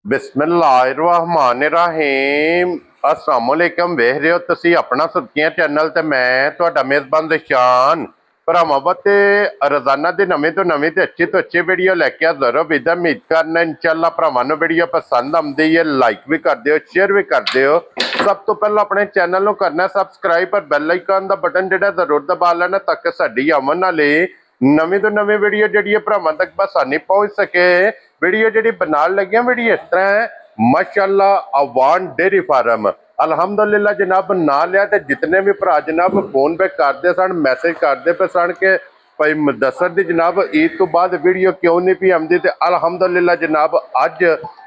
बिस्मिल्लाहिर्रहमानिर्रहीम अस्सलाम वालेकुम। वेख रहे हो तुसी अपना सुर्खियां चैनल ते मैं तुहाडा मेज़बान दिशान भरावां ते रोजाना दी नवीं तो नवीं ते अच्छी वीडियो लैके हाज़र हो। विद उम्मीद करना इंशाअल्लाह भरावां नूं वीडियो पसंद आउंदी है, लाइक भी कर दिओ, शेयर भी कर दिओ। सब तो पहले अपने चैनल नूं करना सबसक्राइब और बैल आइकन दा बटन जिहड़ा जरूर दबा लेना ताकि साडी आवन वाली नवीं तो नवीं वीडियो जिहड़ी भरावां तक आसानी पहुंच सके। वीडियो जी बना लगे वीडियो इस तरह है, माशाअल्लाह अवान डेयरी फार्म अलहमदुलिल्लाह जनाब ना लिया तो जितने भी भरा जनाब फोन पे करते सन, मैसेज करते पे सन के भाई मुदस्सर दी जनाब ईद तो बाद वीडियो क्यों नहीं पी आती। तो अलहमदुलिल्लाह जनाब अज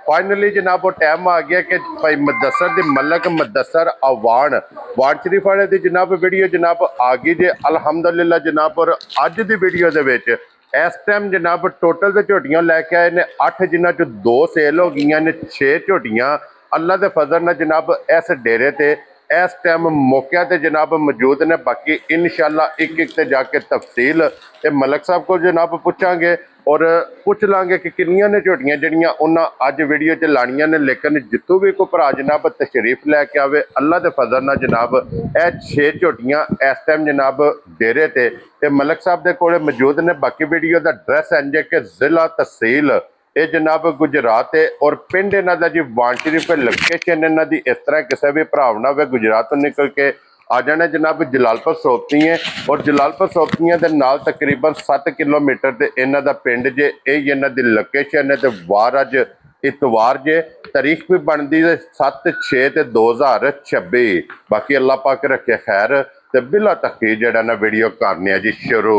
फाइनली जनाब वो टाइम आ गया कि भाई मुदस्सर दी मलक मुदस्सर अवान वान शरीफ वाले दी जनाब वीडियो जनाब आ गई जे अलहमदुलिल्लाह जनाब। और अज दी वीडियो दे विच इस टाइम जनाब टोटल तो झोटियां लैके आए ने 8, जिन्हों चो 2 सेल हो गई ने, 6 झोटियां अल्लाह के फजल ने जनाब इस डेरे ते इस टाइम मौके ते जनाब मौजूद ने। बाकी इंशाअल्लाह एक ते जाके तफसील ते मलक साहब को जनाब पूछांगे और पूछ लांगे कि किन्नियां ने झोटियां जड़ियां उन्हां अज वीडियो च लानियां ने। लेकिन जितों भी कोई भरा जनाब तशरीफ लैके आवे अल्लाह के फजल नाल जनाब यह 6 झोटियां इस टाइम जनाब डेरे ते मलक साहब के कोल मौजूद ने। बाकी वीडियो का एड्रैस इंज है कि जिला तहसील ये जनाब गुजरात है और पिंड इन्हों का जी वान शरीफ लोकेशन इन्हों की इस तरह किसी भी भरावना वे गुजरात तो निकल के आ जाना जनाब जलालपुर सोपती है। और जलालपुर सोपतियां के नाल तकरीबन 7 किलोमीटर से इन्हों का पिंड जे यही इन्हों की लोकेशन है। तो वार अज इतवार जे तारीख भी बनती है 7/6/2026। बाकी अल्लाह पाक रखे खैर ते बिला तखीर जड़ा ना वीडियो करने जी शुरू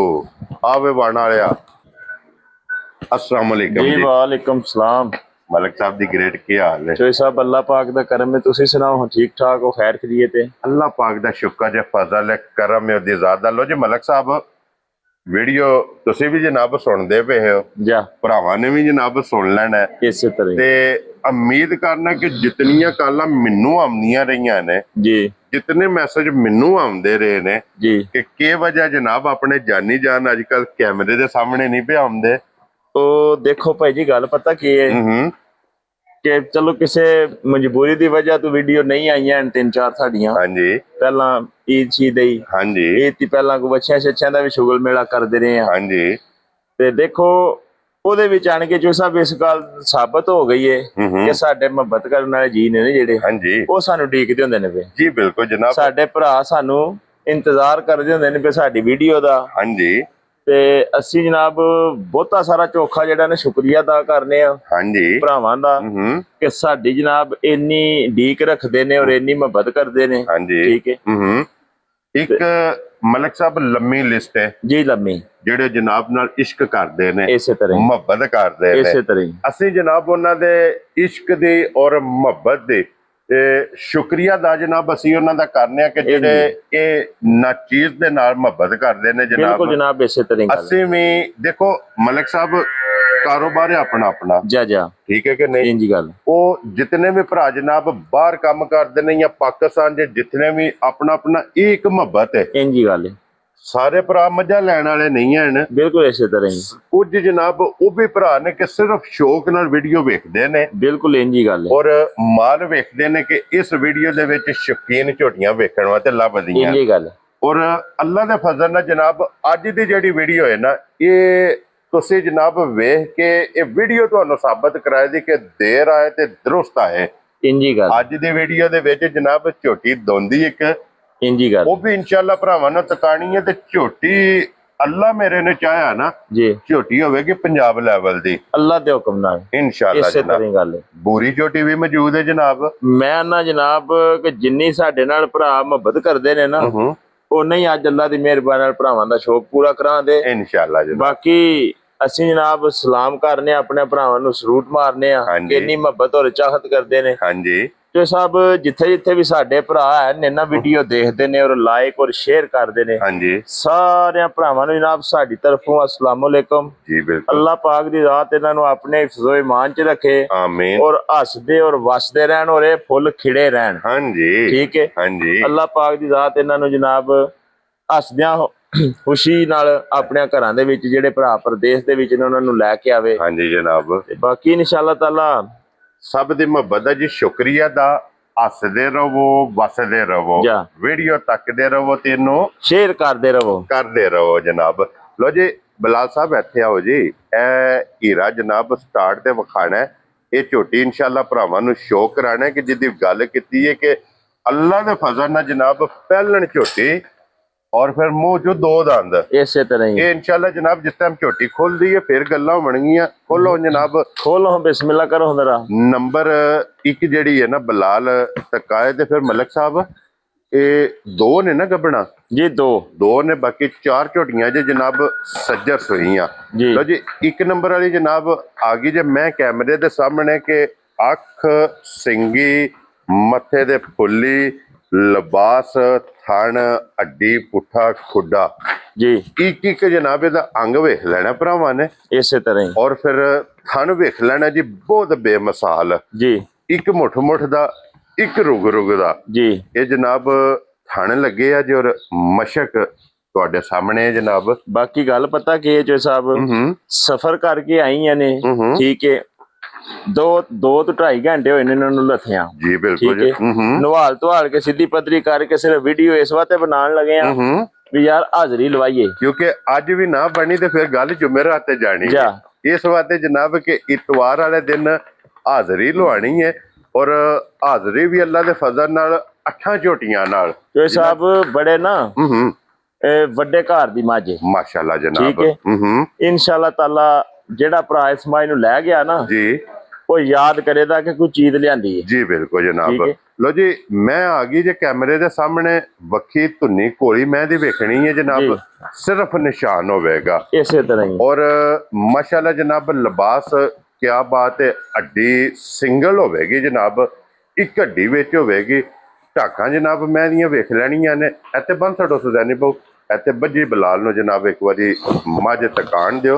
आवे वाण वालिया। अस्सलाम वालेकुम जी जी। वालेकुम सलाम। मलक साहब दी ग्रेट की हाल है? चोई साहब अल्लाह पाक दा करम है, तुसी सुनाओ ठीक ठाक हो, खैर खैरियत है? अल्लाह पाक दा शुक्र है, फजल है, करम है, ओदी ज़ात दा। लो जी मलक साहब वीडियो तुसी भी जनाब सुनदे पे हो, जा भरावां ने भी जनाब सुन लेना है इस तरह ते उम्मीद करना कि जितनियां कालां मैनू आउंदियां रहियां ने, जी जितने मैसेज मैनू आउंदे रहे ने जी कि के वजह जनाब अपने जानी जान अजकल कैमरे दे सामने नहीं पे आउंदे। तो देखो भाई जी गल पता की है कि चलो किसी मजबूरी की वजह तो वीडियो नहीं आई हैं 3-4 साड़ियां हाँ जी पहला ईद शीद आई हाँ जी ईद ती पहला को बच्चियां शच्चियां दा भी शुगल मेला करते रहे हैं। हाँ जी ते देखो ਉਹਦੇ ਵਿੱਚ ਆਣ ਕੇ ਜੋ ਸਭ ਇਸ ਗੱਲ ਸਾਬਤ ਹੋ ਗਈ ਹੈ ਕਿ ਸਾਡੇ ਮੁਹੱਬਤ ਕਰਨ ਵਾਲੇ ਜੀ ਨੇ ਜਿਹੜੇ हाँ जी ਉਹ ਸਾਨੂੰ ਢੀਕਦੇ ਹੁੰਦੇ ਨੇ ਵੇ। जी बिल्कुल जनाब। ਸਾਡੇ ਭਰਾ ਸਾਨੂੰ ਇੰਤਜ਼ਾਰ ਕਰਦੇ ਹੁੰਦੇ ਨੇ ਵੀ ਸਾਡੀ ਵੀਡੀਓ ਦਾ। हाँ जी ਤੇ ਅਸੀਂ ਜਨਾਬ ਬਹੁਤਾ ਸਾਰਾ ਚੋਖਾ ਜਿਹੜਾ ਨੇ ਸ਼ੁਕਰੀਆ ਅਦਾ ਕਰਨੇ ਆ हाँ जी ਭਰਾਵਾਂ ਦਾ ਕਿ ਸਾਡੀ ਜਨਾਬ ਇੰਨੀ ਢੀਕ ਰੱਖਦੇ ਨੇ ਔਰ ਇੰਨੀ ਮੁਹੱਬਤ ਕਰਦੇ ਨੇ। हाँ जी ਠੀਕ ਹੈ एक मलक साहब लम्मी लिस्ट है ਜੀ ਲੰਮੀ ਜਿਹੜੇ जनाब नाल इश्क करते ने, ਇਸੇ ਤਰ੍ਹਾਂ मुहब्बत करते ने। ਇਸੇ ਤਰ੍ਹਾਂ ਹੀ ਅਸੀਂ जनाब ਉਹਨਾਂ ਦੇ इश्क ਦੀ ਔਰ ਮੁਹੱਬਤ ਦੇ शुक्रिया दा जनाब ਅਸੀਂ ਉਹਨਾਂ ਦਾ ਕਰਨੇ ਆ ਕਿ ਜਿਹੜੇ ਇਹ ਨਾ ਚੀਜ਼ ਦੇ ਨਾਲ ਮੁਹੱਬਤ ਕਰਦੇ ਨੇ जनाब। ਬਿਲਕੁਲ ਜਨਾਬ ਇਸੇ ਤਰ੍ਹਾਂ ਹੀ ਗੱਲ ਅਸੀਂ ਵੀ ਦੇਖੋ मलक साहब कारोबार है अपना अपना, ਜਾ ਜਾ ठीक है कि नहीं? ਇੰਜੀ ਗੱਲ ਉਹ जितने भी भरा जनाब बाहर काम करते हैं या पाकिस्तान के जितने भी अपना अपना एक मुहब्बत है। ਇੰਜੀ ਗੱਲ सारे भरा मजा लैन वाले नहीं हैं, ਬਿਲਕੁਲ ਇਸੇ ਤਰ੍ਹਾਂ ਹੀ कुछ जनाब वो भी भरा ने कि सिर्फ शौक नाल वीडियो वेखदे ने बिल्कुल इंजी गल और माल वेखदे ने कि इस वीडियो दे विच शौकीन झोटियां वेखण वास्ते लभदियां। इंजी गल और अल्लाह दे फजल नाल जनाब अज दी जिहड़ी वीडियो है ना ये तुसी जनाब वेख के ये वीडियो तुहानू साबित कराए दी कि देर आए ते दुरुस्त आए। इंजी गल अज दी वीडियो दे विच जनाब झोटी दोंदी एक इंजी गल वो भी इंशाअल्लाह भरावां नू तकानी है ते झोटी अल्लाह मेरे ने चाहया ना जी झोटी होवेगी पंजाब लैवल दी अल्लाह दे हुक्म नाल इंशाअल्लाह इसे जनाब। तरह गल है बूरी झोटी भी मौजूद है जनाब। मैं ना जनाब कि जिन्नी साडे नाल भरा मुहब्बत करदे ने ना उन्ना ही अज अल्लाह दी मेहरबानी नाल भरावां दा शौक पूरा करांदे इंशाअल्लाह जनाब। बाकी ਅਸੀਂ जनाब सलाम करने अपने भरावां नू सलूट मारने इन्नी मुहब्बत और चाहत करदे ने। हाँ जी जो साहब जिथे जिथे भी साडे भरा है ना वीडियो देखते ने और लाइक और शेयर करते ने हाँ जी सारे भरावां नू जनाब साडी तरफों अस्सलाम वालेकुम। जी बिल्कुल अल्लाह पाक दी रात इन्हां नू अपने हिफ्ज़ो ईमान च रखे आमीन और हसदे और वसदे रहन और ये फुल खिड़े रहन। हाँ जी ठीक है हाँ जी अल्लाह पाक दी रात इन्हां नू जनाब हसदियां खुशी नाल अपने घरां दे विच जिहड़े भरा प्रदेश दे विच ने उन्हां नू लै के आवे। हाँ जी जनाब। ते बाकी इंशाअल्लाह ताला ਸਭ ਦੀ ਮੁਹੱਬਤ ਦਾ ਜੀ ਸ਼ੁਕਰੀਆ ਦਾ। ਹੱਸਦੇ ਰਹੋ, ਵਸਦੇ ਰਹੋ, ਜਾ। ਵੀਡੀਓ ਤੱਕਦੇ ਰਹੋ ਤੇ ਇਹਨੂੰ ਸ਼ੇਅਰ ਕਰਦੇ ਰਹੋ। ਕਰਦੇ ਰਹੋ ਜਨਾਬ। ਲੋ ਜੀ ਬਲਾਲ ਸਾਹਿਬ ਇੱਥੇ ਆਓ ਜੀ। ਇਹ ਹੀਰਾ ਜਨਾਬ ਸਟਾਰਟ ਤੇ ਵਿਖਾਣਾ ਹੈ। ਇਹ ਝੋਟੀ ਇਨਸ਼ਾਅੱਲਾ ਭਰਾਵਾਂ ਨੂੰ ਸ਼ੋਅ ਕਰਾਣਾ ਹੈ ਕਿ ਜਿਹਦੀ ਗੱਲ ਕੀਤੀ ਹੈ ਕਿ ਅੱਲਾ ਦੇ ਫਜ਼ਲ ਨਾਲ ਜਨਾਬ ਪਹਿਲਣ ਝੋਟੀ ਔਰ ਫਿਰ ਮੂੰਹ ਚੋਂ ਦੋ ਦੰਦ। ਇਸੇ ਤਰ੍ਹਾਂ ਹੀ ਇਹ ਇਨਸ਼ਾਅੱਲਾ ਜਨਾਬ ਜਿਸ ਟਾਈਮ ਝੋਟੀ ਖੁੱਲਦੀ ਹੈ ਫਿਰ ਗੱਲਾਂ ਬਣਗੀਆਂ। ਖੋਲੋ ਜਨਾਬ, ਖੋਲੋ ਬਿਸਮਿਲ੍ਲਾ ਕਰੋ ਜ਼ਰਾ। ਨੰਬਰ 1 ਜਿਹੜੀ ਹੈ ਨਾ ਬਲਾਲ ਤਕਾਏ ਤੇ ਫਿਰ ਮਲਕ ਸਾਹਿਬ ਇਹ ਦੋ ਨੇ ਨਾ ਗੱਬਣਾ ਜੀ, ਦੋ ਨੇ, ਬਾਕੀ 4 ਝੋਟੀਆਂ ਜੇ ਜਨਾਬ ਸੱਜਰ ਸੋਈਆਂ। ਜੀ। ਲੋ ਜੀ 1 ਨੰਬਰ ਵਾਲੀ ਜਨਾਬ ਆ ਗਈ ਜੇ ਮੈਂ ਕੈਮਰੇ ਦੇ ਸਾਹਮਣੇ ਕਿ ਅੱਖ ਸਿੰਗੀ, ਮੱਥੇ ਦੇ ਫੁੱਲੀ, ਲਿਬਾਸ, ਥਣ, ਅੱਡੀ, ਪੁੱਠਾ, ਖੁੱਡਾ ਜੀ। ਇੱਕ ਜਨਾਬ ਇਹਦਾ ਅੰਗ ਵੇਖ ਲੈਣਾ ਭਰਾਵਾਂ ਨੇ। ਇਸੇ ਤਰ੍ਹਾਂ ਹੀ ਔਰ ਫਿਰ ਥਣ ਵੇਖ ਲੈਣਾ ਜੀ, ਬਹੁਤ ਬੇਮਿਸਾਲ। ਜੀ। ਇੱਕ ਮੁੱਠ ਦਾ, ਇੱਕ ਰੁਗ ਦਾ ਜੀ। ਇਹ ਜਨਾਬ ਥਣ ਲੱਗੇ ਆ ਜੀ। ਔਰ ਮਸ਼ਕ ਤੁਹਾਡੇ ਸਾਹਮਣੇ ਹੈ ਜਨਾਬ। ਬਾਕੀ ਗੱਲ ਪਤਾ ਕੀ ਹੈ ਜੋ ਸਾਹਿਬ, ਸਫਰ ਕਰਕੇ ਆਈਆਂ ਨੇ, ਠੀਕ ਹੈ। 2 ਤੋਂ 2.5 ਘੰਟੇ ਹੋਏ ਨੇ ਇਹਨਾਂ ਨੂੰ ਲੱਥਿਆਂ। ਜੀ ਬਿਲਕੁਲ ਜੀ। ਨਵਾਲ ਧਵਾਲ ਕੇ ਸਿੱਧੀ ਪੱਧਰੀ ਕਰਕੇ ਸਿਰਫ ਵੀਡੀਓ ਇਸ ਵਾਸਤੇ ਬਣਾਉਣ ਲੱਗੇ ਆ ਵੀ ਯਾਰ ਹਾਜ਼ਰੀ ਲਵਾਈਏ, ਕਿਉਂਕਿ ਅੱਜ ਵੀ ਨਾ ਬਣੀ ਤੇ ਫਿਰ ਗੱਲ ਜੁਮੇਰਾਤ ਤੇ ਜਾਣੀ ਜਾ। ਇਸ ਵਾਸਤੇ ਜਨਾਬ ਕਿ ਇਤਵਾਰ ਵਾਲੇ ਦਿਨ ਹਾਜ਼ਰੀ ਲਵਾਣੀ ਹੈ। ਔਰ ਹਾਜ਼ਰੀ ਵੀ ਅੱਲਾ ਦੇ ਫਜ਼ਲ ਨਾਲ 8 ਝੋਟੀਆਂ ਨਾਲ। ਜੋ ਸਾਹਿਬ ਬੜੇ ਨਾ ਵੱਡੇ ਘਰ ਦੀ ਮੱਝ, ਮਾਸ਼ਾਅੱਲਾ ਜਨਾਬ। ਠੀਕ ਹੈ। ਇਨਸ਼ਾਅੱਲਾ ਤਾਲਾ ਜਿਹੜਾ ਭਰਾ ਇਸ ਮਾਝ ਨੂੰ ਲੈ ਗਿਆ ਨਾ ਜੀ, ਉਹ ਯਾਦ ਕਰੇਗਾ ਕਿ ਕੋਈ ਚੀਜ਼ ਲਿਆਂਦੀ ਹੈ। ਜੀ ਬਿਲਕੁਲ ਜਨਾਬ। ਲੋ ਜੀ ਮੈਂ ਆ ਗਈ ਜੇ ਕੈਮਰੇ ਦੇ ਸਾਹਮਣੇ। ਵੱਖੀ ਧੁੰਨੀ ਕੋਲੀ ਮੈਂ ਦੀ ਵੇਖਣੀ ਹੈ ਜਨਾਬ, ਸਿਰਫ ਨਿਸ਼ਾਨ ਹੋਵੇਗਾ ਇਸੇ ਤਰ੍ਹਾਂ ਹੀ। ਔਰ ਮਾਸ਼ਾਅੱਲਾ ਜਨਾਬ ਲਿਬਾਸ ਕਿਆ ਬਾਤ ਹੈ। ਅੱਡੀ ਸਿੰਗਲ ਹੋਵੇਗੀ ਜਨਾਬ, ਇੱਕ ਅੱਡੀ ਵਿੱਚ ਹੋਵੇਗੀ। ਢਾਕਾਂ ਜਨਾਬ ਮੈਂ ਦੀਆਂ ਵੇਖ ਲੈਣੀਆਂ ਨੇ। ਇੱਥੇ ਬੰਨ ਛੱਡੋ ਸੁਦੈਨੀ ਬਹੁ, ਇੱਥੇ ਬੱਜੀ ਬਲਾਲ ਨੂੰ ਜਨਾਬ ਇੱਕ ਵਾਰੀ ਮੱਝ ਤਕਾਣ ਦਿਓ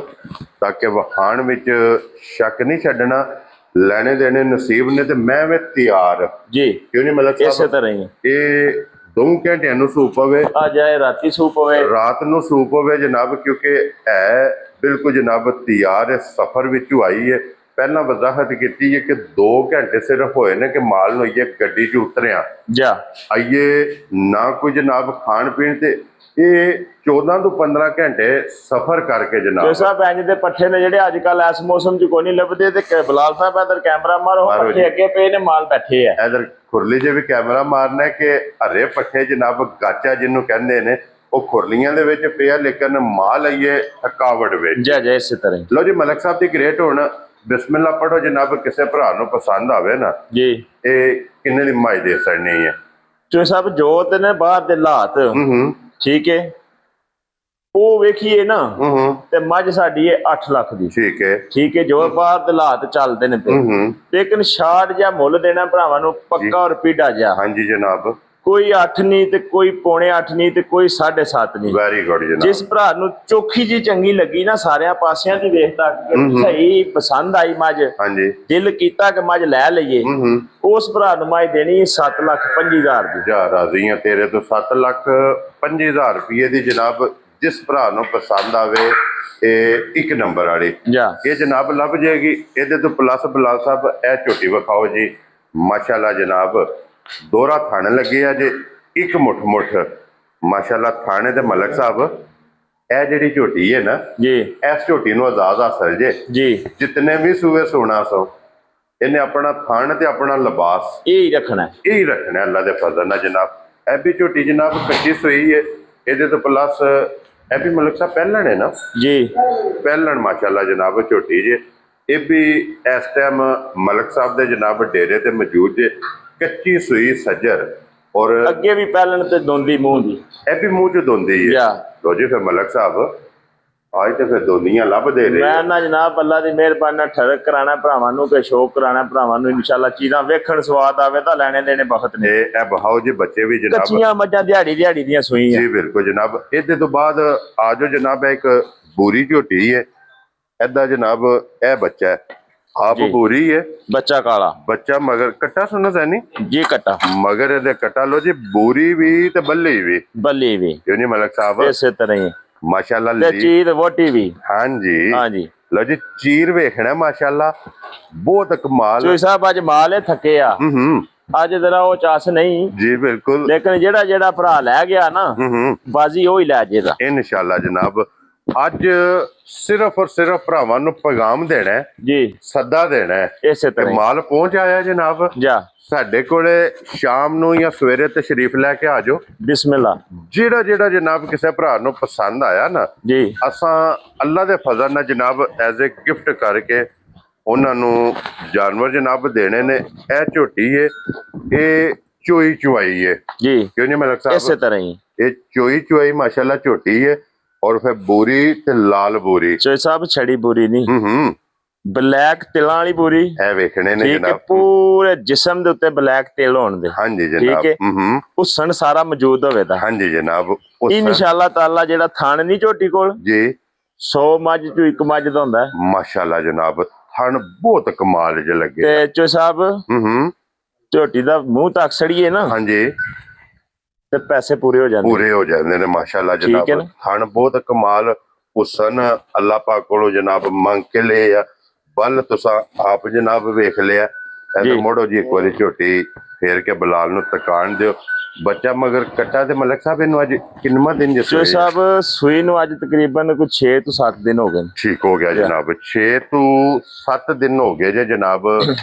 ਤਾਂ ਕਿ ਵਖਾਣ ਵਿੱਚ ਸ਼ੱਕ ਨਹੀਂ ਛੱਡਣਾ। ਲੈਣੇ ਦੇਣੇ ਨਸੀਬ ਨੇ ਤੇ ਮੈਂ ਵੀ ਤਿਆਰ ਜੀ। ਕਿਉਂ ਨਹੀਂ ਮਲਕ ਸਾਹਿਬ? ਇਸੇ ਤਰ੍ਹਾਂ ਹੀ ਇਹ 2 ਘੰਟਿਆਂ ਨੂੰ ਸੂਪ ਹੋਵੇ, ਆ ਜਾਏ ਰਾਤੀ ਸੂਪ ਹੋਵੇ, ਰਾਤ ਨੂੰ ਸੂਪ ਹੋਵੇ ਜਨਾਬ, ਕਿਉਂਕਿ ਹੈ ਬਿਲਕੁਲ ਜਨਾਬ ਤਿਆਰ ਹੈ। ਸਫ਼ਰ ਵਿੱਚੋਂ ਆਈ ਹੈ। ਪਹਿਲਾਂ ਵਜ਼ਾਹਤ ਕੀਤੀ ਹੈ ਕਿ 2 ਘੰਟੇ ਸਿਰਫ ਹੋਏ ਨੇ ਕਿ ਮਾਲ ਨੂੰ ਇਹ ਗੱਡੀ 'ਚ ਉਤਰਿਆ ਜਾ ਆਈਏ ਨਾ ਕੋਈ ਜਨਾਬ ਖਾਣ ਪੀਣ ਤੇ। ਇਹ 14 ਤੋਂ 15 ਘੰਟੇ ਸਫ਼ਰ ਕਰਕੇ ਜੋ ਜਨਾਬ ਸਾਹਿਬ ਇੰਜ ਦੇ ਪੱਠੇ ਨੇ ਜਿਹੜੇ ਅੱਜ ਕੱਲ ਇਸ ਮੌਸਮ 'ਚ ਕੋਈ ਨਹੀਂ ਲੱਭਦੇ। ਤੇ ਬਲਾਲ ਸਾਹਿਬ ਇਧਰ ਕੈਮਰਾ ਮਾਰੋ, ਪੱਠੇ ਅੱਗੇ ਪਏ ਨੇ, ਮਾਲ ਬੈਠੇ ਆ ਇਧਰ ਖੁਰਲੀ 'ਚ ਵੀ ਕੈਮਰਾ ਮਾਰਨਾ ਕਿ ਹਰੇ ਪੱਠੇ ਜਨਾਬ ਗਾਚਾ ਜਿਹਨੂੰ ਕਹਿੰਦੇ ਨੇ ਉਹ ਖੁਰਲੀਆਂ ਦੇ ਵਿੱਚ ਪਿਆ, ਲੇਕਿਨ ਮਾਲ ਆਈਏ ਥਕਾਵਟ ਵਿੱਚ। ਜਾ ਇਸੇ ਤਰ੍ਹਾਂ। ਲਓ ਜੀ ਮਲਕ ਸਾਹਿਬ ਦੀ ਗ੍ਰੇਟ ਹੁਣ ਬਿਸਮਿਲ੍ਲਾ ਪੜੋ ਜਨਾਬ। ਕਿਸੇ ਭਰਾ ਨੂੰ ਪਸੰਦ ਆਵੇ ਨਾ ਜੀ, ਇਹ ਕਿੰਨੇ ਦੀ ਮਾਈ ਦੇ ਸੜਨੀ ਹੈ ਜੋ ਸਾਹਿਬ ਜੋਤ ਨੇ ਬਾਹਰ ਦੇ ਹਾਲਾਤ, ਠੀਕ ਹੈ, ਉਹ ਵੇਖੀਏ ਨਾ ਤੇ ਮੱਝ ਸਾਡੀ ਹੈ 8 ਲੱਖ ਦੀ। ਠੀਕ ਹੈ, ਠੀਕ ਹੈ। ਜੋ ਬਾਹਰ ਦੇ ਹਾਲਾਤ ਚੱਲਦੇ ਨੇ ਪਏ, ਲੇਕਿਨ ਸ਼ਾਰਟ ਜਾਂ ਮੁੱਲ ਦੇਣਾ ਭਰਾਵਾਂ ਨੂੰ ਪੱਕਾ ਔਰ ਪੀੜਾ ਜਾ। ਹਾਂਜੀ ਜਨਾਬ। ਕੋਈ 8 ਨਹੀਂ ਤੇ ਕੋਈ ਪੌਣੇ 8 ਨਹੀਂ ਤੇ ਕੋਈ 7.5 ਨਹੀਂ। ਵੈਰੀ ਗੁੱਡ ਜਨਾਬ। ਜਿਸ ਭਰਾ ਨੂੰ ਚੋਖੀ ਜੀ ਚੰਗੀ ਲੱਗੀ ਨਾ ਸਾਰਿਆਂ ਪਾਸਿਆਂ ਦੀ ਵੇਖਦਾ ਸਹੀ ਪਸੰਦ ਆਈ ਮੱਝ, ਹਾਂਜੀ, ਦਿਲ ਕੀਤਾ ਕਿ ਮੱਝ ਲੈ ਲਈਏ, ਉਸ ਭਰਾ ਨੂੰ ਮੱਝ ਦੇਣੀ 7,25,000 ਦੀ। ਜਾ ਰਾਜ਼ੀ ਆ ਤੇਰੇ ਤੋਂ 7,25,000 ਰੁਪਏ ਦੀ ਜਨਾਬ। ਜਿਸ ਭਰਾ ਨੂੰ ਪਸੰਦ ਆਵੇ ਇਹ 1 ਨੰਬਰ ਵਾਲੀ ਜਾ ਇਹ ਜਨਾਬ ਲੱਭ ਜਾਏਗੀ। ਇਹਦੇ ਤੋਂ ਪਲੱਸ ਬਲਾਲ ਸਾਹਿਬ ਇਹ ਝੋਟੀ ਵਿਖਾਓ ਜੀ। ਮਾਸ਼ਾਅੱਲਾ ਜਨਾਬ ਦੋਹਰਾ ਥਣ ਲੱਗੇ ਆ ਜੇ, ਇੱਕ ਮੁੱਠ ਮਾਸ਼ਾਅੱਲਾ ਥਾਣੇ ਤੇ ਮਲਕ ਸਾਹਿਬ ਇਹ ਜਿਹੜੀ ਝੋਟੀ ਹੈ ਨਾ ਜੀ, ਇਸ ਝੋਟੀ ਨੂੰ ਆਜ਼ਾਦ ਹਾਸਲ ਜੇ ਜੀ। ਜਿਤਨੇ ਵੀ ਸੂਏ ਸੋਣਾ ਸੋ ਇਹਨੇ ਆਪਣਾ ਥਣ ਤੇ ਆਪਣਾ ਲਿਬਾਸ ਇਹ ਹੀ ਰੱਖਣਾ, ਇਹ ਹੀ ਰੱਖਣਾ ਅੱਲਾ ਦੇ ਫਜ਼ਲ ਨਾਲ ਜਨਾਬ। ਇਹ ਵੀ ਝੋਟੀ ਜਨਾਬ ਕੱਚੀ ਸੋਈ ਹੈ। ਇਹਦੇ ਤੋਂ ਪਲੱਸ ਇਹ ਵੀ ਮਲਕ ਸਾਹਿਬ ਪਹਿਲਣ ਹੈ ਨਾ ਜੀ, ਪਹਿਲਣ ਮਾਸ਼ਾਅੱਲਾ ਜਨਾਬ ਝੋਟੀ ਜੇ। ਇਹ ਵੀ ਇਸ ਟਾਈਮ ਮਲਕ ਸਾਹਿਬ ਦੇ ਜਨਾਬ ਡੇਰੇ ਤੇ ਮੌਜੂਦ ਜੇ। ਕੱਚੀ ਸੂਈ ਸੱਜਰ ਔਰ ਅੱਗੇ ਵੀ ਪਹਿਲਣ ਤੇ ਦੋਂਦੀ ਮੂੰਹ ਦੀ, ਇਹ ਵੀ ਮੂੰਹ ਚ ਦੋਂਦੀ ਹੈ। ਲੋ ਜੀ ਫਿਰ ਮਲਕ ਸਾਹਿਬ ਅੱਜ ਤੇ ਫਿਰ ਦੋਨੀਆਂ ਲੱਭ ਦੇ ਰਹੇ। ਮੈਂ ਨਾ ਜਨਾਬ ਅੱਲਾ ਦੀ ਮਿਹਰਬਾਨੀ ਨਾਲ ਠਰਕ ਕਰਾਣਾ ਭਰਾਵਾਂ ਨੂੰ ਕਿ ਸ਼ੌਕ ਕਰਾਣਾ ਭਰਾਵਾਂ ਨੂੰ। ਇਨਸ਼ਾਅੱਲਾ ਚੀਜ਼ਾਂ ਵੇਖਣ ਸਵਾਦ ਆਵੇ ਤਾਂ ਲੈਣੇ ਦੇਣੇ ਬਹੁਤ ਨੇ। ਇਹ ਬਹਾਓ ਜੀ ਬੱਚੇ ਵੀ ਜਨਾਬ ਕੱਚੀਆਂ ਮੱਝਾਂ ਦਿਹਾੜੀ ਦੀਆਂ ਸੂਈਆਂ। ਜੀ ਬਿਲਕੁਲ ਜਨਾਬ। ਇਹਦੇ ਤੋਂ ਬਾਅਦ ਆ ਜਾਓ ਜਨਾਬ ਇੱਕ ਬੂਰੀ ਝੋਟੀ ਹੈ। ਏਦਾਂ ਜਨਾਬ ਇਹ ਬੱਚਾ ਹੈ, ਆਪ ਬੂਰੀ ਹੈ, ਬੱਚਾ ਕਾਲਾ, ਬੱਚਾ ਮਗਰ ਕੱਟਾ ਸੁਣੋ ਸੈਨੀ ਜੀ, ਕੱਟਾ ਮਗਰ ਇਹਦੇ ਕੱਟਾ। ਲੋ ਜੀ ਬੂਰੀ ਵੀ ਤੇ ਬੱਲੀ ਵੀ, ਬੱਲੀ ਵੀ, ਕਿਉਂ ਨਹੀਂ ਮਲਕ ਸਾਹਿਬ? ਇਸੇ ਤਰ੍ਹਾਂ ਹੀ ਮਾਸ਼ਾਅੱਲਾ ਤੇ ਚੀਜ਼ ਵੋਟੀ ਵੀ। ਹਾਂਜੀ ਹਾਂਜੀ ਲਓ ਜੀ ਚੀਰ ਵੇਖਣਾ ਮਾਸ਼ਾਅੱਲਾ ਬਹੁਤ ਕਮਾਲ। ਚੋਈ ਸਾਹਿਬ ਅੱਜ ਮਾਲ ਇਹ ਥੱਕੇ ਆ, ਅੱਜ ਜਰਾ ਉਹ ਚਾਸ ਨਹੀਂ ਜੀ ਬਿਲਕੁਲ, ਲੇਕਿਨ ਜਿਹੜਾ ਭਰਾ ਲੈ ਗਿਆ ਨਾ ਬਾਜ਼ੀ ਉਹ ਹੀ ਲੈ ਜਾਏਗਾ ਇਨਸ਼ਾਅੱਲਾ ਜਨਾਬ। ਅੱਜ ਸਿਰਫ ਔਰ ਸਿਰਫ ਭਰਾਵਾਂ ਨੂੰ ਪੈਗਾਮ ਦੇਣਾ ਹੈ ਜੀ, ਸੱਦਾ ਦੇਣਾ ਹੈ, ਇਸੇ ਤਰ੍ਹਾਂ ਮਾਲ ਪਹੁੰਚ ਆਇਆ ਜਨਾਬ ਜਾ ਸਾਡੇ ਕੋਲੇ। ਸ਼ਾਮ ਨੂੰ ਜਾਂ ਸਵੇਰੇ ਤਸ਼ਰੀਫ ਲੈ ਕੇ ਆ ਜਾਓ। ਬਿਸਮਿਲ੍ਲਾ। ਜਿਹੜਾ ਜਨਾਬ ਕਿਸੇ ਭਰਾ ਨੂੰ ਪਸੰਦ ਆਇਆ ਨਾ ਜੀ, ਅਸਾਂ ਅੱਲਾ ਦੇ ਫਜ਼ਲ ਨਾਲ ਜਨਾਬ ਐਜ਼ ਏ ਗਿਫਟ ਕਰਕੇ ਉਹਨਾਂ ਨੂੰ ਜਾਨਵਰ ਜਨਾਬ ਦੇਣੇ ਨੇ। ਇਹ ਝੋਟੀ ਏ, ਇਹ ਚੋਈ ਚੁਆਈ ਏ ਜੀ, ਕਿਉਂ ਨਹੀਂ ਮਲਕ ਇਸੇ ਸਾਹਿਬ? ਤਰ੍ਹਾਂ ਹੀ ਇਹ ਚੋਈ ਚੁਆਈ ਮਾਸ਼ਾਅੱਲਾ ਝੋਟੀ ਏ। ਔਰ ਫਿਰ ਬੋਰੀ ਤੇ ਲਾਲ ਬੋਰੀ, ਚੋਈ ਸਾਹਿਬ ਛੜੀ ਬੁਰੀ ਨਹੀਂ, ਬਲੈਕ ਤਿਲਾਂ ਵਾਲੀ ਬੋਰੀ ਇਹ ਵੇਖਣੇ ਨੇ ਠੀਕ ਹੈ, ਜਨਾਬ। ਪੂਰੇ ਜਿਸਮ ਦੇ ਉੱਤੇ ਬਲੈਕ ਤਿਲ ਹੋਣ ਦੇ। ਹਾਂਜੀ ਜਨਾਬ। ਠੀਕ ਹੈ, ਹੁਸਨ ਸਾਰਾ ਮੌਜੂਦ ਹੋਵੇਗਾ। ਹਾਂਜੀ ਜਨਾਬ। ਇਨਸ਼ਾਅੱਲਾ ਤਾਲਾ ਜਿਹੜਾ ਥਣ ਨਹੀਂ ਝੋਟੀ ਕੋਲ ਜੀ 100 ਮੱਝ ਚੋਂ ਇੱਕ ਮੱਝ ਦਾ ਹੁੰਦਾ ਹੈ। ਮਾਸ਼ਾਅੱਲਾ ਜਨਾਬ ਥਣ ਬਹੁਤ ਕਮਾਲ ਜੇ ਲੱਗੇ। ਤੇ ਚੋਈ ਸਾਹਿਬ ਝੋਟੀ ਦਾ ਮੂੰਹ ਤੱਕ ਸੜੀਏ ਨਾ ਹਾਂਜੀ ਤੇ ਪੈਸੇ ਪੂਰੇ ਹੋ ਜਾਂਦੇ। ਪੂਰੇ ਹੋ ਜਾਂਦੇ ਨੇ ਮਾਸ਼ਾਅੱਲਾ ਜਨਾਬ। ਠੀਕ ਹੈ ਨਾ? ਥਣ ਬਹੁਤ ਕਮਾਲ ਹੁਸਨ ਅੱਲਾ ਪਾਕ ਕੋਲੋਂ ਜਨਾਬ ਮੰਗ ਕੇ ਲਏ ਆ। ਬਲ ਤੁਸੀਂ ਆਪ ਜਨਾਬ ਵੇਖ ਲਿਆ। ਜੀ। ਇਹ ਮੋੜੋ ਜੀ ਇੱਕ ਵਾਰੀ ਝੋਟੀ ਫੇਰ ਕੇ ਬਲਾਲ ਨੂੰ ਤਕਾਣ ਦਿਓ। ਬੱਚਾ ਮਗਰ ਕੱਟਾ ਤੇ ਮਲਕ ਸਾਹਿਬ ਇਹਨੂੰ ਅੱਜ ਕਿੰਨਵਾਂ ਦਿਨ ਚੋਈ ਜਿਸ ਸਾਹਿਬ ਸੂਈ ਨੂੰ ਅੱਜ ਤਕਰੀਬਨ ਕੁਝ 6 ਤੋਂ 7 ਦਿਨ ਹੋ ਗਏ ਨੇ। ਠੀਕ ਹੋ ਗਿਆ ਜਨਾਬ। 6 ਤੋਂ 7 ਦਿਨ ਹੋ ਗਏ ਜੇ ਜਨਾਬ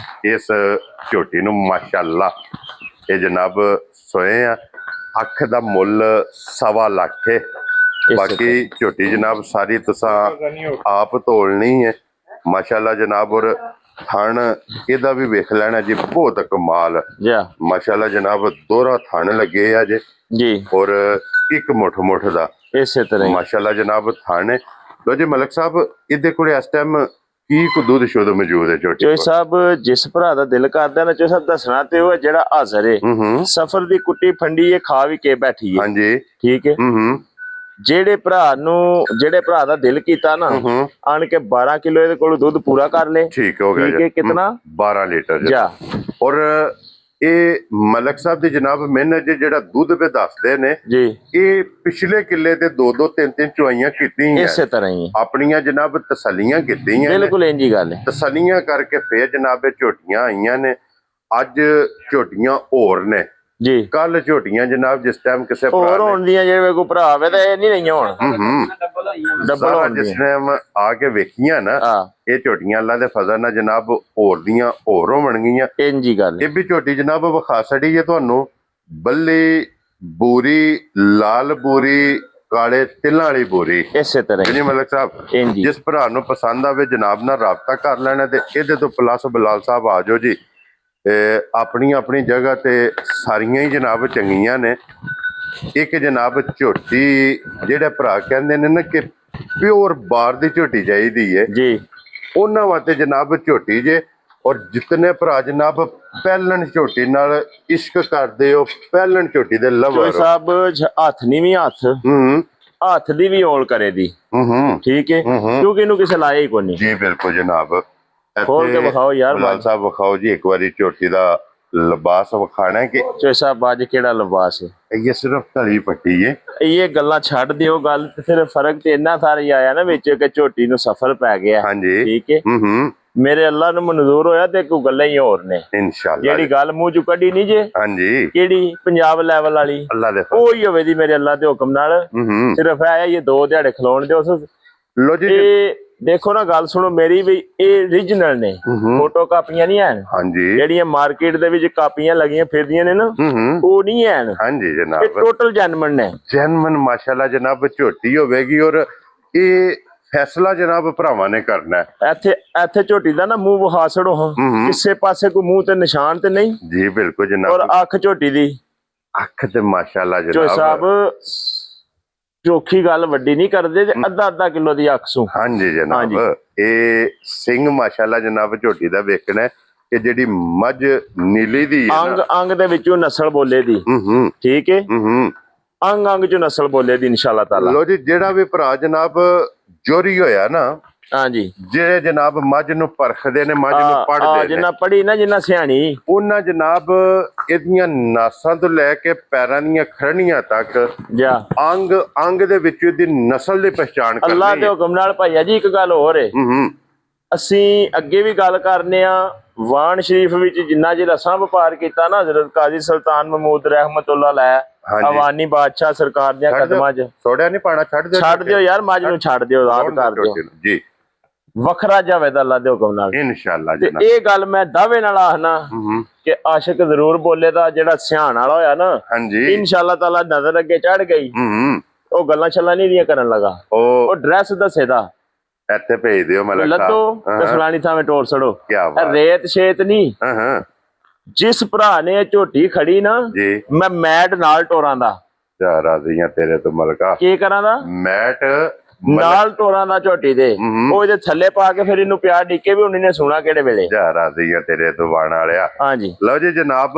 ਇਸ ਝੋਟੀ ਨੂੰ ਮਾਸ਼ਾਅੱਲਾ। ਇਹ ਜਨਾਬ ਸੋਏ ਆ। ਅੱਖ ਦਾ ਮੁੱਲ 1.25 ਲੱਖ ਹੈ। ਬਾਕੀ ਝੋਟੀ ਜਨਾਬ ਸਾਰੀ ਤੁਸਾਂ ਆਪ ਤੋਲਣੀ ਹੈ ਮਾਸ਼ਾਅੱਲਾ ਜਨਾਬ। ਔਰ ਥਣ ਇਹਦਾ ਵੀ ਵੇਖ ਲੈਣਾ ਜੀ ਬਹੁਤ ਕਮਾਲ ਜਾ ਮਾਸ਼ਾਅੱਲਾ ਜਨਾਬ। ਦੋਹਰਾ ਥਣ ਲੱਗੇ ਆ ਜੇ ਜੀ, ਔਰ ਇੱਕ ਮੁੱਠ ਦਾ ਇਸੇ ਤਰ੍ਹਾਂ ਹੀ ਮਾਸ਼ਾਅੱਲਾ ਜਨਾਬ ਥਣ ਹੈ। ਲੋ ਜੀ ਮਲਕ ਸਾਹਿਬ ਇਹਦੇ ਕੋਲੇ ਇਸ ਟਾਈਮ ਕੀ ਕੁ ਦੁੱਧ ਸ਼ੁੱਧ ਮੌਜੂਦ ਹੈ ਝੋਟੀ ਚੋਈ ਕੋਲ? ਸਾਹਿਬ ਜਿਸ ਭਰਾ ਦਾ ਦਿਲ ਕਰਦਾ ਨਾ ਚੋਈ ਸਾਹਿਬ ਦੱਸਣਾ ਤੇ ਉਹ ਹੈ ਜਿਹੜਾ ਹਾਜ਼ਰ ਹੈ। ਸਫਰ ਦੀ ਕੁੱਟੀ ਫੰਡੀ ਇਹ ਖਾ ਵੀ ਕੇ ਬੈਠੀ ਹੈ। ਹਾਂਜੀ ਠੀਕ ਹੈ। ਜਿਹੜੇ ਭਰਾ ਦਾ ਦਿਲ ਕੀਤਾ ਨਾ ਆਣ ਕੇ 12 ਕਿਲੋ ਇਹਦੇ ਕੋਲ ਦੁੱਧ ਪੂਰਾ ਕਰ ਲੇ। ਠੀਕ ਹੋ ਗਿਆ ਠੀਕ ਹੈ, ਕਿਤਨਾ 12 ਲੀਟਰ ਜਾ। ਔਰ ਇਹ ਮਲਕ ਸਾਹਿਬ ਦੀ ਜਨਾਬ ਮਿਹਨਤ ਜਿਹੜਾ ਦੁੱਧ पे ਦੱਸਦੇ ਨੇ ਜੀ, ਇਹ ਪਿਛਲੇ ਕਿੱਲੇ ਤੇ 2-2 3-3 ਚੁਆਈਆਂ ਕੀਤੀਆਂ ਇਸੇ ਤਰ੍ਹਾਂ ਹੀ ਆਪਣੀਆਂ ਜਨਾਬ ਤਸੱਲੀਆਂ ਕੀਤੀਆਂ ਨੇ। ਬਿਲਕੁਲ ਇੰਜੀ ਗੱਲ ਹੈ। ਤਸੱਲੀਆਂ ਕਰਕੇ ਫੇਰ ਜਨਾਬ ਇਹ ਝੋਟੀਆਂ ਆਈਆਂ ਨੇ। ਅੱਜ ਝੋਟੀਆਂ ਹੋਰ ਨੇ, ਜੀ ਕੱਲ ਝੋਟੀਆਂ ਜਨਾਬ ਜਿਸ ਟਾਈਮ ਕਿਸੇ ਹੋਰ ਹੋਣ ਦੀਆਂ ਜਿਹੜੇ ਕੋਈ ਭਰਾ ਆਵੇ ਤਾਂ ਇਹ ਨਹੀਂ ਰਹੀਆਂ ਹੁਣ ਡਬਲ ਸਾਰਾ ਹੋਣ ਜਿਸ ਦੀਆਂ। ਟਾਈਮ ਆ ਕੇ ਵੇਖੀਆਂ ਨਾ ਇਹ ਝੋਟੀਆਂ ਅੱਲਾ ਦੇ ਫਜ਼ਲ ਨਾਲ ਜਨਾਬ ਹੋਰ ਦੀਆਂ ਹੋਰ ਹੋਣਗੀਆਂ। ਇੰਜੀ ਗੱਲ ਇਹ ਵੀ ਝੋਟੀ ਜਨਾਬ ਵਿਖਾ ਛੜੀ ਹੈ ਤੁਹਾਨੂੰ। ਬੱਲੀ ਬੂਰੀ, ਲਾਲ ਬੂਰੀ, ਕਾਲੇ ਤਿਲਾਂ ਵਾਲੀ ਬੂਰੀ। ਇਸੇ ਤਰ੍ਹਾਂ ਜੀ ਮਲਕ ਸਾਹਿਬ ਇੰਜੀ ਜਿਸ ਭਰਾ ਨੂੰ ਪਸੰਦ ਆਵੇ ਜਨਾਬ ਨਾਲ ਰਾਬਤਾ ਕਰ ਲੈਣਾ ਤੇ ਇਹਦੇ ਤੋਂ ਪਲੱਸ ਬਲਾਲ ਸਾਹਿਬ ਆ ਜਾਓ ਜੀ। ਆਪਣੀ ਜਗ੍ਹਾ ਤੇ ਸਾਰੀਆਂ ਹੀ ਜਨਾਬ ਚੰਗੀਆਂ ਨੇ। ਇੱਕ ਜਨਾਬ ਝੋਟੀ ਜਿਹੜੇ ਭਰਾ ਕਹਿੰਦੇ ਨੇ ਨਾ ਕਿ ਪਿਓਰ ਬਾਰ ਦੀ ਝੋਟੀ ਚਾਹੀਦੀ ਹੈ ਜੀ, ਉਹਨਾਂ ਵਾਸਤੇ ਜਨਾਬ ਝੋਟੀ ਜੇ। ਔਰ ਜਿਤਨੇ ਭਰਾ ਜਨਾਬ ਪਹਿਲਣ ਝੋਟੀ ਨਾਲ ਇਸ਼ਕ ਕਰਦੇ ਹੋ, ਪਹਿਲਣ ਝੋਟੀ ਦੇ ਚੋਈ ਲਵਰ ਸਾਹਿਬ ਹੱਥ ਨਹੀਂ ਵੀ ਹੱਥ ਦੀ ਵੀ ਔਲ ਕਰੇ ਦੀ। ਠੀਕ ਹੈ, ਕਿਉਂਕਿ ਇਹਨੂੰ ਕਿਸੇ ਲਾਇਆ ਹੀ ਕੋਈ ਨਹੀਂ। ਜੀ ਬਿਲਕੁਲ ਜਨਾਬ। ਖੋਲ ਕੇ ਵਿਖਾਓ ਯਾਰ ਬਲਾਲ ਸਾਹਿਬ ਵਿਖਾਓ ਜੀ ਇੱਕ ਵਾਰੀ ਝੋਟੀ ਦਾ ਲਿਬਾਸ ਵਿਖਾਣਾ ਕਿ ਚੋਈ ਸਾਹਿਬ ਅੱਜ ਕਿਹੜਾ ਲਿਬਾਸ ਹੈ। ਇਹ ਸਿਰਫ ਧਲੀ ਪੱਟੀ ਹੈ। ਇਹ ਗੱਲਾਂ ਛੱਡ ਦਿਓ, ਗੱਲ ਤੇ ਫਿਰ ਫਰਕ ਤੇ ਇੰਨਾ ਸਾਰਾ ਹੀ ਆਇਆ ਨਾ ਵਿੱਚ ਕਿ ਝੋਟੀ ਨੂੰ ਸਫਰ ਪੈ ਗਿਆ। ਹਾਂਜੀ ਠੀਕ ਹੈ, ਮੇਰੇ ਅੱਲਾ ਨੂੰ ਮਨਜ਼ੂਰ ਹੋਇਆ ਤੇ ਕੋਈ ਗੱਲਾਂ ਹੀ ਹੋਰ ਨੇ। ਇਨਸ਼ਾਅੱਲਾ ਜਿਹੜੀ ਗੱਲ ਮੂੰਹ ਚੋਂ ਕੱਢੀ ਨਹੀਂ ਜੇ ਹਾਂਜੀ ਕਿਹੜੀ ਪੰਜਾਬ ਲੈਵਲ ਵਾਲੀ ਅੱਲਾ ਦੇ ਉਹ ਹੀ ਹੋਵੇ ਦੀ ਮੇਰੇ ਅੱਲਾ ਦੇ ਹੁਕਮ ਨਾਲ। ਸਿਰਫ ਇਹ 2 ਦਿਹਾੜੇ ਖਲੋਣ ਦਿਓ। ਲੋ ਜੀ ਇਹ ਦੇਖੋ ਨਾ ਗੱਲ ਸੁਣੋ ਮੇਰੀ ਵੀ, ਇਹ ਰੀਜਨਲ ਨੇ, ਫੋਟੋ ਕਾਪੀਆਂ ਨਹੀਂ ਹਨ। ਹਾਂਜੀ ਜਿਹੜੀਆਂ ਮਾਰਕੀਟ ਦੇ ਵਿੱਚ ਕਾਪੀਆਂ ਲੱਗੀਆਂ ਫਿਰਦੀਆਂ ਨੇ ਨਾ ਉਹ ਨਹੀਂ ਹਨ। ਹਾਂਜੀ ਇਹ ਜਨਾਬ ਟੋਟਲ ਜੈਨੂਇਨ ਨੇ। ਜੈਨੂਇਨ ਮਾਸ਼ਾਅੱਲਾ ਜਨਾਬ ਝੋਟੀ ਹੋਵੇਗੀ। ਔਰ ਇਹ ਫੈਸਲਾ ਜਨਾਬ ਭਰਾਵਾਂ ਨੇ ਕਰਨਾ ਹੈ। ਇੱਥੇ ਝੋਟੀ ਦਾ ਨਾ ਮੂੰਹ ਵਿਖਾ ਛੜੋ ਹਾਂ, ਕਿਸੇ ਪਾਸੇ ਕੋਈ ਮੂੰਹ ਤੇ ਨਿਸ਼ਾਨ ਤੇ ਨਹੀਂ। ਜੀ ਬਿਲਕੁਲ ਔਰ ਜਨਾਬ। ਅੱਖ ਝੋਟੀ ਦੀ ਅੱਖ ਤੇ ਮਾਸ਼ਾਅੱਲਾ ਚੋਈ ਜਨਾਬ ਸਾਹਿਬ ਚੋਖੀ ਗੱਲ ਵੱਡੀ ਨਹੀਂ ਕਰਦੇ ਤੇ ਅੱਧਾ ਕਿਲੋ ਦੀ ਅੱਖ ਸੂ। ਹਾਂਜੀ ਜਨਾਬ। ਇਹ ਸਿੰਘ ਮਾਸ਼ਾਅੱਲਾ ਜਨਾਬ ਝੋਟੀ ਦਾ ਵੇਖਣਾ ਹੈ ਕਿ ਜਿਹੜੀ ਮੱਝ ਨੀਲੀ ਦੀ ਹੈ ਅੰਗ ਦੇ ਵਿੱਚੋਂ ਨਸਲ ਬੋਲੇ ਦੀ। ਠੀਕ ਹੈ, ਅੰਗ ਚੋਂ ਨਸਲ ਬੋਲੇ ਦੀ ਇਨਸ਼ਾਅੱਲਾ ਤਾਲਾ। ਲੋ ਜੀ ਜਿਹੜਾ ਵੀ ਭਰਾ ਜਨਾਬ ਜੋਰੀ ਹੋਇਆ ਨਾ हाँ जी ਜਿਹੜੇ ਜਨਾਬ ਮੱਝ ਨੂੰ ਪਰਖਦੇ ਨੇ, ਮੱਝ ਨੂੰ ਪੜ੍ਹਦੇ ਨੇ, ਜਿੰਨਾ ਪੜੀ ਨਾ ਜਿੰਨਾ ਸਿਆਣੀ, ਉਹਨਾਂ ਜਨਾਬ ਇਹਦੀਆਂ ਨਾਸਾਂ ਤੋਂ ਲੈ ਕੇ ਪੈਰਾਂ ਦੀਆਂ ਖੜਨੀਆਂ ਤੱਕ ਜਾ ਅੰਗ ਅੰਗ ਦੇ ਵਿੱਚ ਇਹਦੀ ਨਸਲ ਦੀ ਪਛਾਣ ਅੱਲਾ ਕਰਨੀ ਦੇ ਹੈ। ਹੁਕਮ ਨਾਲ ਭਾਈਆ ਜੀ ਇੱਕ ਗੱਲ ਹੋਰ ਹੈ, ਅਸੀਂ ਅੱਗੇ ਵੀ ਗੱਲ ਕਰਨੇ ਆ ਵਾਨ ਸ਼ਰੀਫ ਵਿੱਚ ਜਿੰਨਾ ਜੇ ਅਸਾਂ ਵਪਾਰ ਕੀਤਾ ਨਾ ਹਜ਼ਰਤ ਕਾਜ਼ੀ ਸੁਲਤਾਨ ਮਹਿਮੂਦ ਰਹਿਮਤੁल्लाह ਅਲੈਹ ਹਾਂਜੀ। ਅਵਾਨੀ ਬਾਦਸ਼ਾਹ ਸਰਕਾਰ ਦੀਆਂ ਕਦਮਾਂ 'ਚ ਸੋੜਿਆ ਨਹੀਂ ਪਾਣਾ, ਛੱਡ ਦਿਓ ਯਾਰ, ਮੱਝ ਨੂੰ ਛੱਡ ਦਿਓ, ਆਜ਼ਾਦ ਕਰ ਦਿਓ, ਜੀ ਵੱਖਰਾ ਜਾਵੇਦ ਅੱਲਾ ਦੇ ਹੁਕਮ ਨਾਲ। ਇਨਸ਼ਾਅੱਲਾ ਤੇ ਜਨਾਬ। ਇਹ ਗੱਲ ਮੈਂ ਦਾਅਵੇ ਨਾਲ ਆਖਣਾ ਕਿ ਆਸ਼ਿਕ ਜ਼ਰੂਰ ਬੋਲੇ ਦਾ ਜਿਹੜਾ ਸਿਆਣ ਵਾਲਾ ਹੋਇਆ ਨਾ, ਹਾਂਜੀ ਇਨਸ਼ਾਅੱਲਾ ਤਾਲਾ ਨਜ਼ਰ ਅੱਗੇ ਚੜ ਗਈ, ਉਹ ਗੱਲਾਂ ਛੱਲਾਂ ਨਹੀਂ ਦੀਆਂ ਕਰਨ ਲਗਾ, ਉਹ ਡਰੈਸ ਦੱਸੇ ਦਾ ਇੱਥੇ ਭੇਜ ਦਿਓ ਮਲਕ ਲੱਦੋ ਸਾਹਿਬ। ਤੇ ਫਲਾਣੀ ਥਾਵੇਂ ਟੋਰ ਛੜੋ, ਕਿਆ ਬਾਤ। ਰੇਤ ਸ਼ੇਤ ਨਹੀਂ। ਜਿਸ ਭਰਾ ਨੇ ਝੋਟੀ ਖੜੀ ਨਾ, ਜੀ ਮੈਂ ਮੈਟ ਨਾਲ ਟੋਰਾਂ ਦਾ, ਜਾ ਰਾਜ਼ੀਆਂ ਤੇਰੇ ਤੋਂ ਮਲਕਾ, ਕੀ ਕਰਾਂ ਦਾ ਮੈਟ ਨਾਲ ਟੋਰਾਂ ਦਾ ਝੋਟੀ ਦੇ, ਉਹ ਇਹਦੇ ਥੱਲੇ ਪਾ ਕੇ ਫਿਰ ਇਹਨੂੰ ਪਿਆਰ ਡਿੱਕੇ ਵੀ ਉਹਨੇ ਸੁਣਾ ਕਿਹੜੇ ਵੇਲੇ। ਜਾ ਰਾਜ਼ੀਆਂ ਤੇਰੇ ਤੋਂ ਬਾਣ ਵਾਲਿਆ। ਹਾਂਜੀ ਲਓ ਜੀ ਜਨਾਬ,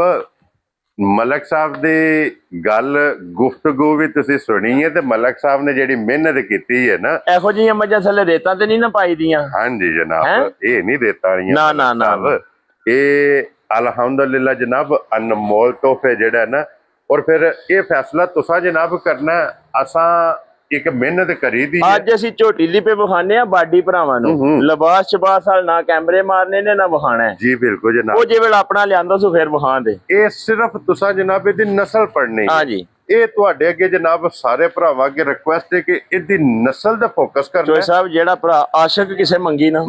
ਮਲਕ ਸਾਹਿਬ ਦੀ ਗੱਲ ਗੁਫ਼ਤਗੂ ਵੀ ਤੁਸੀਂ ਸੁਣੀ ਹੈ, ਤੇ ਮਲਕ ਸਾਹਿਬ ਨੇ ਜਿਹੜੀ ਮਿਹਨਤ ਕੀਤੀ ਹੈ ਨਾ, ਇਹੋ ਜਿਹੀਆਂ ਮੱਝਾਂ ਥੱਲੇ ਰੇਤਾਂ ਤੇ ਨਹੀਂ ਨਾ ਪਾਈ ਦੀਆਂ। ਹਾਂਜੀ ਜਨਾਬ, ਇਹ ਨਹੀਂ ਦੇਤਾ ਰਹੀਆਂ ਨਾ ਨਾ ਨਾ, ਇਹ ਅਲਹਮਦੁਲਿਲਾ ਜਨਾਬ ਅਨਮੋਲ ਤੋਹਫੇ ਜਿਹੜਾ ਨਾ। ਔਰ ਫਿਰ ਇਹ ਫੈਸਲਾ ਤੁਸੀਂ ਜਨਾਬ ਕਰਨਾ, ਅਸਾਂ ਇੱਕ ਮਿਹਨਤ ਕਰੀ ਦੀ ਹੈ। ਅੱਜ ਅਸੀਂ ਝੋਟੀ ਦੀ ਪੇ ਵਿਖਾਣੇ ਆ ਬਾਡੀ ਭਰਾਵਾਂ ਨੂੰ, ਲਿਬਾਸ ਸ਼ਬਾਸ ਨਾਲ ਨਾ ਕੈਮਰੇ ਮਾਰਨੇ ਨੇ ਨਾ ਵਿਖਾਣਾ। ਜੀ ਬਿਲਕੁਲ ਜਨਾਬ, ਉਹ ਜੇ ਵੇਲੇ ਆਪਣਾ ਲਿਆਂਦਾ ਸੋ ਫਿਰ ਵਿਖਾਣ ਦੇ। ਇਹ ਸਿਰਫ ਤੁਸੀਂ ਜਨਾਬ ਇਹਦੀ ਨਸਲ ਪੜ੍ਹਨੀ ਹੈ। ਹਾਂਜੀ, ਇਹ ਤੁਹਾਡੇ ਅੱਗੇ ਜਨਾਬ ਸਾਰੇ ਭਰਾਵਾਂ ਅੱਗੇ ਰਿਕੁਐਸਟ ਹੈ ਕਿ ਇਹਦੀ ਨਸਲ ਦਾ ਫੋਕਸ ਕਰਨਾ ਚੋਈ ਸਾਹਿਬ ਜਿਹੜਾ ਭਰਾ ਆਸ਼ਿਕ ਕਿਸੇ ਮੰਗੀ ਨਾ,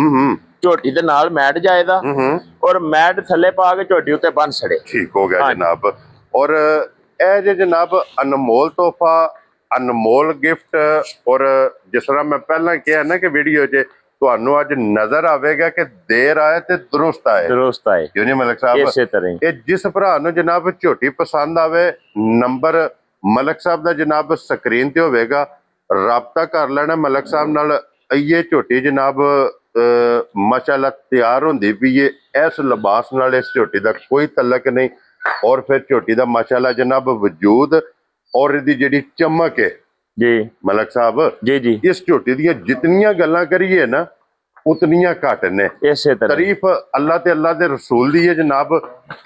ਝੋਟੀ ਦੇ ਨਾਲ ਮੈਟ ਜਾਏਦਾ ਔਰ ਮੈਟ ਥੱਲੇ ਪਾ ਕੇ ਝੋਟੀ ਉੱਤੇ ਬੰਨ ਛੜੇ। ਠੀਕ ਹੋ ਗਿਆ ਜਨਾਬ। ਔਰ ਇਹ ਜੇ ਜਨਾਬ ਅਨਮੋਲ ਤੋਹਫਾ, ਅਨਮੋਲ ਗਿਫਟ, ਔਰ ਜਿਸ ਤਰ੍ਹਾਂ ਮੈਂ ਪਹਿਲਾਂ ਕਿਹਾ ਨਾ ਕਿ ਵੀਡੀਓ 'ਚ ਤੁਹਾਨੂੰ ਅੱਜ ਨਜ਼ਰ ਆਵੇਗਾ ਕਿ ਦੇਰ ਆਏ ਤੇ ਦਰੁਸਤ ਆਏ। ਦਰੁਸਤ ਆਏ, ਕਿਉਂ ਨਹੀਂ ਮਲਕ ਸਾਹਿਬ? ਇਸੇ ਤਰ੍ਹਾਂ ਇਹ ਜਿਸ ਭਰਾ ਨੂੰ ਜਨਾਬ ਝੋਟੀ ਪਸੰਦ ਆਵੇ, ਨੰਬਰ ਮਲਕ ਸਾਹਿਬ ਦਾ ਜਨਾਬ ਸਕਰੀਨ ਤੇ ਹੋਵੇਗਾ, ਰਾਬਤਾ ਕਰ ਲੈਣਾ ਮਲਕ ਸਾਹਿਬ ਨਾਲ। ਇਹ ਝੋਟੀ ਜਨਾਬ ਮਾਸ਼ਾਅੱਲਾ ਤਿਆਰ ਹੁੰਦੀ ਪਈ ਏ, ਇਸ ਲਿਬਾਸ ਨਾਲ ਇਸ ਝੋਟੀ ਦਾ ਕੋਈ ਤਲਕ ਨਹੀਂ। ਔਰ ਫਿਰ ਝੋਟੀ ਦਾ ਮਾਸ਼ਾਅੱਲਾ ਜਨਾਬ ਵਜੂਦ ਔਰ ਇਹਦੀ ਜਿਹੜੀ ਚਮਕ ਹੈ ਜੀ ਮਲਕ ਸਾਹਿਬ, ਜੀ ਜੀ, ਇਸ ਝੋਟੀ ਦੀਆਂ ਜਿਤਨੀਆਂ ਗੱਲਾਂ ਕਰੀਏ ਨਾ ਉਤਨੀਆਂ ਘੱਟ ਨੇ। ਇਸੇ ਤਰ੍ਹਾਂ ਤਾਰੀਫ ਅੱਲਾ ਤੇ ਅੱਲਾ ਦੇ ਰਸੂਲ ਦੀ ਹੈ ਜਨਾਬ।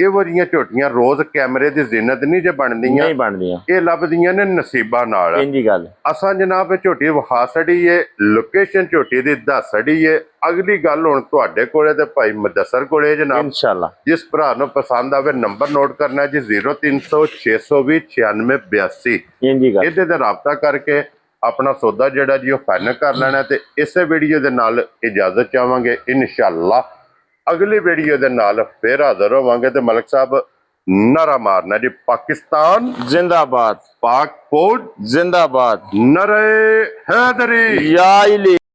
ਇਹੋ ਜਿਹੀਆਂ ਝੋਟੀਆਂ ਰੋਜ਼ ਕੈਮਰੇ ਦੀ ਜ਼ਿੰਨਤ ਨਹੀਂ ਜੇ ਬਣਦੀਆਂ, ਨਹੀਂ ਬਣਦੀਆਂ, ਇਹ ਲੱਭਦੀਆਂ ਨੇ ਨਸੀਬਾਂ ਨਾਲ। ਇੰਜੀ ਗੱਲ ਅਸਾਂ ਜਨਾਬ ਇਹ ਝੋਟੀ ਵਿਖਾ ਛੜੀ ਏ, ਲੋਕੇਸ਼ਨ ਝੋਟੀ ਦੀ ਦੱਸ ਛੜੀ ਏ। ਅਗਲੀ ਗੱਲ ਹੁਣ ਤੁਹਾਡੇ ਕੋਲੇ ਤੇ ਭਾਈ ਮੁਦੱਸਰ ਕੋਲੇ ਜਨਾਬ। ਇਨਸ਼ਾਅੱਲਾ ਜਿਸ ਭਰਾ ਨੂੰ ਪਸੰਦ ਆਵੇ ਨੰਬਰ ਨੋਟ ਕਰਨਾ ਜੀ 0300 620 9682। ਇੰਜੀ ਗੱਲ। ਇਹਦੇ ਤੇ ਰਾਬਤਾ ਕਰਕੇ ਆਪਣਾ ਸੌਦਾ ਜਿਹੜਾ ਜੀ ਉਹ ਫਾਈਨਲ ਕਰ ਲੈਣਾ। ਤੇ ਇਸੇ ਵੀਡੀਓ ਦੇ ਨਾਲ ਇਜਾਜ਼ਤ ਚਾਹਾਂਗੇ, ਇਨਸ਼ਾਅੱਲਾ ਅਗਲੀ ਵੀਡੀਓ ਦੇ ਨਾਲ ਫੇਰ ਹਾਜ਼ਰ ਹੋਵਾਂਗੇ। ਤੇ ਮਲਕ ਸਾਹਿਬ ਨਾਰਾ ਮਾਰਨਾ ਜੀ, ਪਾਕਿਸਤਾਨ ਜ਼ਿੰਦਾਬਾਦ, ਪਾਕ ਫੌਜ ਜ਼ਿੰਦਾਬਾਦ, ਨਰੇ ਹੈਦਰੀ। ਯਾ ਇਲੀ।